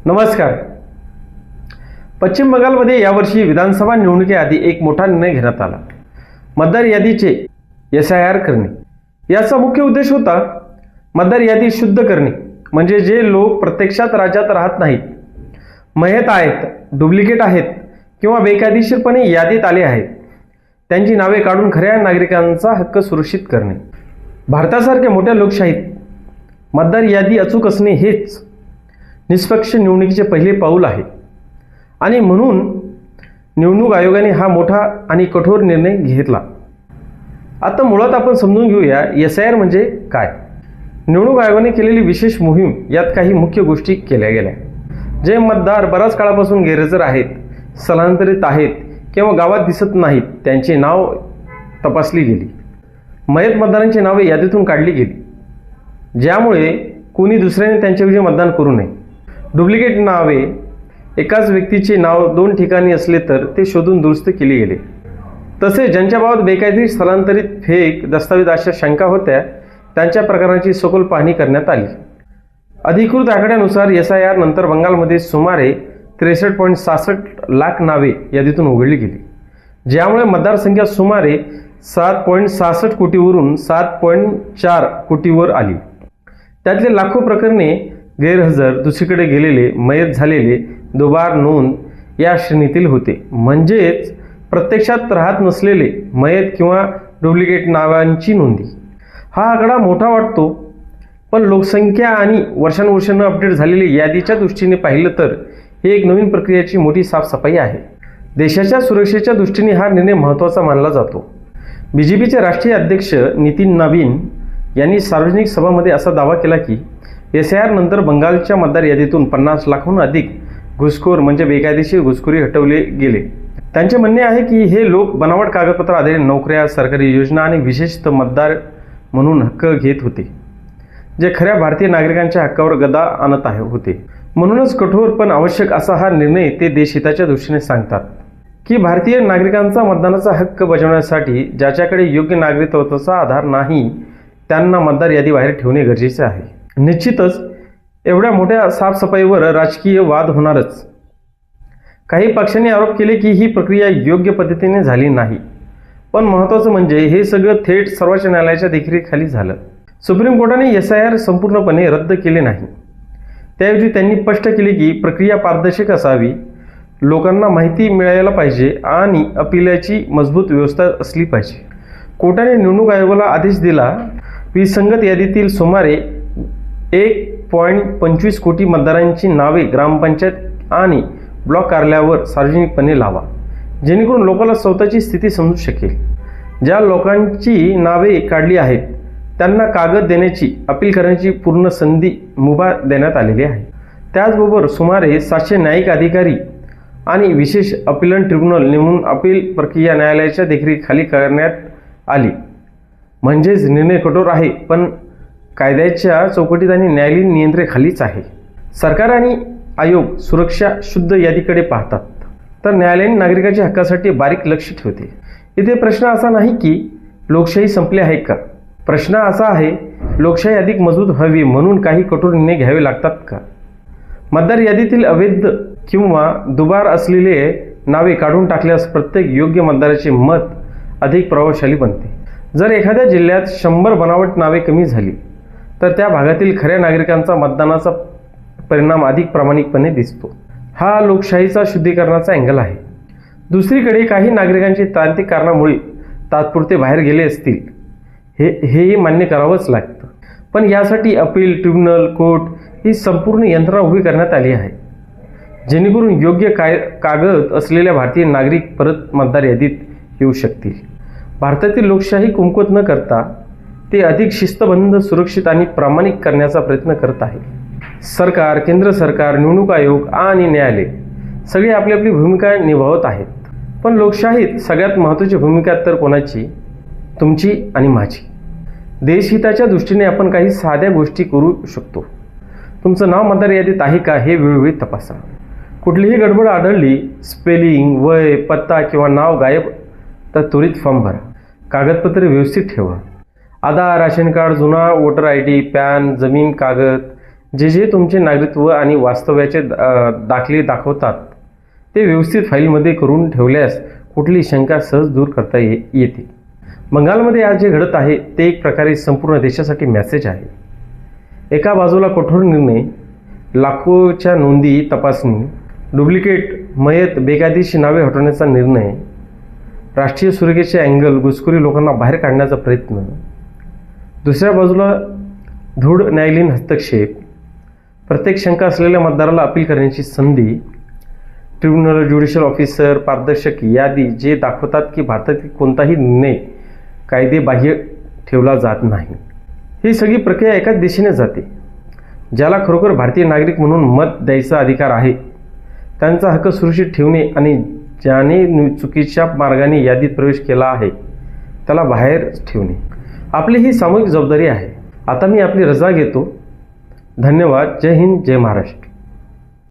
नमस्कार. पश्चिम बंगालमध्ये यावर्षी विधानसभा निवडणुकीआधी एक मोठा निर्णय घेण्यात आला. मतदार यादीचे SIR करणे. याचा मुख्य उद्देश होता मतदार यादी शुद्ध करणे, म्हणजे जे लोक प्रत्यक्षात राज्यात राहत नाहीत, मयत आहेत, डुप्लिकेट आहेत किंवा बेकायदेशीरपणे यादीत आले आहेत, त्यांची नावे काढून खऱ्या नागरिकांचा हक्क सुरक्षित करणे. भारतासारख्या मोठ्या लोकशाहीत मतदार यादी अचूक असणे हेच निष्पक्ष निवडणुकीचे पहिले पाऊल आहे आणि म्हणून निवडणूक आयोगाने हा मोठा आणि कठोर निर्णय घेतला. आता मुळात आपण समजून घेऊया SIR म्हणजे काय. निवडणूक आयोगाने केलेली विशेष मोहीम, यात काही मुख्य गोष्टी केल्या गेल्या. जे मतदार बराच काळापासून गैरहजर आहेत, स्थलांतरित आहेत किंवा गावात दिसत नाहीत, त्यांचे नाव तपासली गेली. मयत मतदारांची नावे यादीतून काढली गेली, ज्यामुळे कोणी दुसऱ्याने त्यांच्याविषयी मतदान करू नये. डुप्लिकेट नावे, एकाच व्यक्तीचे नाव 2 ठिकाणी असले तर ते शोधून दुरुस्त केले गेले. तसेच ज्यांच्याबाबत बेकायदेशीर, स्थलांतरित, फेक दस्तावेज अशा शंका होत्या, त्यांच्या प्रकरणाची सखोल पाहणी करण्यात आली. अधिकृत आकड्यानुसार SIR नंतर बंगालमध्ये सुमारे 63.66 लाख नावे यादीतून उघडली गेली, ज्यामुळे मतदारसंख्या सुमारे 7.66 कोटीवरून 7.4 कोटीवर आली. त्यातले लाखो प्रकरणे गैरहजर, दुसरीकडे गेलेले, मयत झालेले, दुबार नोंद या श्रेणीतील होते. म्हणजेच प्रत्यक्षात राहत नसलेले, मयत किंवा डुप्लिकेट नावांची नोंदी. हा आकडा मोठा वाटतो, पण लोकसंख्या आणि वर्षानुवर्षानं अपडेट झालेली यादीच्या दृष्टीने पाहिलं तर ही एक नवीन प्रक्रियेची मोठी साफसफाई आहे. देशाच्या सुरक्षेच्या दृष्टीने हा निर्णय महत्त्वाचा मानला जातो. BJPचे राष्ट्रीय अध्यक्ष नितीन नवीन यांनी सार्वजनिक सभामध्ये असा दावा केला की SIR नंतर बंगालच्या मतदार यादीतून 50 लाखाहून अधिक घुसखोर म्हणजे बेकायदेशीर घुसखोरी हटवले गेले. त्यांचे म्हणणे आहे की हे लोक बनावट कागदपत्र आधारित नोकऱ्या, सरकारी योजना आणि विशेषतः मतदार म्हणून हक्क घेत होते, जे खऱ्या भारतीय नागरिकांच्या हक्कावर गदा आणत होते. म्हणूनच कठोर पण आवश्यक असा हा निर्णय ते देशहिताच्या दृष्टीने सांगतात की भारतीय नागरिकांचा मतदानाचा हक्क बजावण्यासाठी ज्याच्याकडे योग्य नागरिकत्वाचा आधार नाही, त्यांना मतदार यादी बाहेर ठेवणे गरजेचे आहे. निश्चितच एवढ्या मोठ्या साफसफाईवर राजकीय वाद होणारच. काही पक्षांनी आरोप केले की ही प्रक्रिया योग्य पद्धतीने झाली नाही, पण महत्त्वाचं म्हणजे हे सगळं थेट सर्वोच्च न्यायालयाच्या देखरेखीखाली झालं. सुप्रीम कोर्टाने SIR संपूर्णपणे रद्द केले नाही. त्याऐवजी त्यांनी स्पष्ट केले की प्रक्रिया पारदर्शक असावी, लोकांना माहिती मिळायला पाहिजे आणि अपीलाची मजबूत व्यवस्था असली पाहिजे. कोर्टाने निवडणूक आयोगाला आदेश दिला, विसंगत यादीतील सुमारे 1.25 कोटी मतदारांची नावे ग्रामपंचायत आणि ब्लॉक कार्यालयावर सार्वजनिकपणे लावा, जेणेकरून लोकांना स्वतःची स्थिती समजू शकेल. ज्या लोकांची नावे काढली आहेत त्यांना कागद देण्याची, अपील करण्याची पूर्ण संधी मुभा देण्यात आलेली आहे. त्याचबरोबर सुमारे 700 न्यायिक अधिकारी आणि विशेष अपीलन ट्रिब्युनल नेमून अपील प्रक्रिया न्यायालयाच्या देखरेखीखाली करण्यात आली. म्हणजेच निर्णय कठोर आहे, पण कायद्याच्या चौकटीत आणि न्यायालयीन नियंत्रणाखालीच आहे. सरकार आणि आयोग सुरक्षा, शुद्ध यादीकडे पाहतात, तर न्यायालयीन नागरिकांच्या हक्कासाठी बारीक लक्ष ठेवते. इथे प्रश्न असा नाही की लोकशाही संपली आहे का. प्रश्न असा आहे, लोकशाही अधिक मजबूत व्हावी म्हणून काही कठोर निर्णय घ्यावे लागतात का. मतदार यादीतील अवैध किंवा दुबार असलेले नावे काढून टाकल्यास प्रत्येक योग्य मतदाराचे मत अधिक प्रभावशाली बनते. जर एखाद्या जिल्ह्यात 100 बनावट नावे कमी झाली तर त्या भागातील खऱ्या नागरिकांचा मतदानाचा परिणाम अधिक प्रामाणिकपणे दिसतो. हा लोकशाहीचा शुद्धीकरणाचा अँगल आहे. दुसरीकडे काही नागरिकांची तांत्रिक कारणामुळे तात्पुरते बाहेर गेले असतील, हेही मान्य करावंच लागतं. पण यासाठी अपील ट्रिब्युनल, कोर्ट ही संपूर्ण यंत्रणा उभी करण्यात आली आहे, जेणेकरून योग्य कागद असलेल्या भारतीय नागरिक परत मतदार यादीत येऊ शकतील. भारतातील लोकशाही कमकुवत न करता ते अधिक शिस्तबद्ध, सुरक्षित आणि प्रामाणिक करण्याचा प्रयत्न करत आहे. सरकार, केंद्र सरकार, निवडणूक आयोग आणि न्यायालय सगळे आपली आपली भूमिका निभावत आहेत. पण लोकशाहीत सगळ्यात महत्त्वाची भूमिका तर कोणाची? तुमची आणि माझी. देशहिताच्या दृष्टीने आपण काही साध्या गोष्टी करू शकतो. तुमचं नाव मतदार यादीत आहे का हे वेळोवेळी तपासा. कुठलीही गडबड आढळली, स्पेलिंग, वय, पत्ता किंवा नाव गायब, तर त्वरित फॉर्म भरा. कागदपत्रे व्यवस्थित ठेवा. आधार, राशन कार्ड, जुना वोटर ID, पॅन, जमीन कागद जे तुमचे नागरिकत्व आणि वास्तव्याचे दाखले दाखवतात ते व्यवस्थित फाईलमध्ये करून ठेवल्यास कुठली शंका सहज दूर करता येते. बंगालमध्ये आज जे घडत आहे ते एक प्रकारे संपूर्ण देशासाठी मेसेज आहे. एका बाजूला कठोर निर्णय, लाखोच्या नोंदी तपासणी, डुप्लिकेट मयत बेकायदेशीर नावे हटवण्याचा निर्णय, राष्ट्रीय सुरक्षेचे अँगल, घुसखोरी लोकांना बाहेर काढण्याचा प्रयत्न. दुसऱ्या बाजूला दृढ न्यायालयीन हस्तक्षेप, प्रत्येक शंका असलेल्या मतदाराला अपील करण्याची संधी, ट्रिब्युनल, ज्युडिशियल ऑफिसर, पारदर्शक यादी जे दाखवतात की भारतातील कोणताही निर्णय कायदेबाह्य ठेवला जात नाही. ही सगळी प्रक्रिया एकाच दिशेने जाते. ज्याला खरोखर भारतीय नागरिक म्हणून मत द्यायचा अधिकार आहे त्यांचा हक्क सुरक्षित ठेवणे आणि ज्याने चुकीच्या मार्गाने यादीत प्रवेश केला आहे त्याला बाहेर ठेवणे आपली ही सामूहिक जबाबदारी आहे. आता मी आपली रजा घेतो. धन्यवाद. जय हिंद, जय महाराष्ट्र.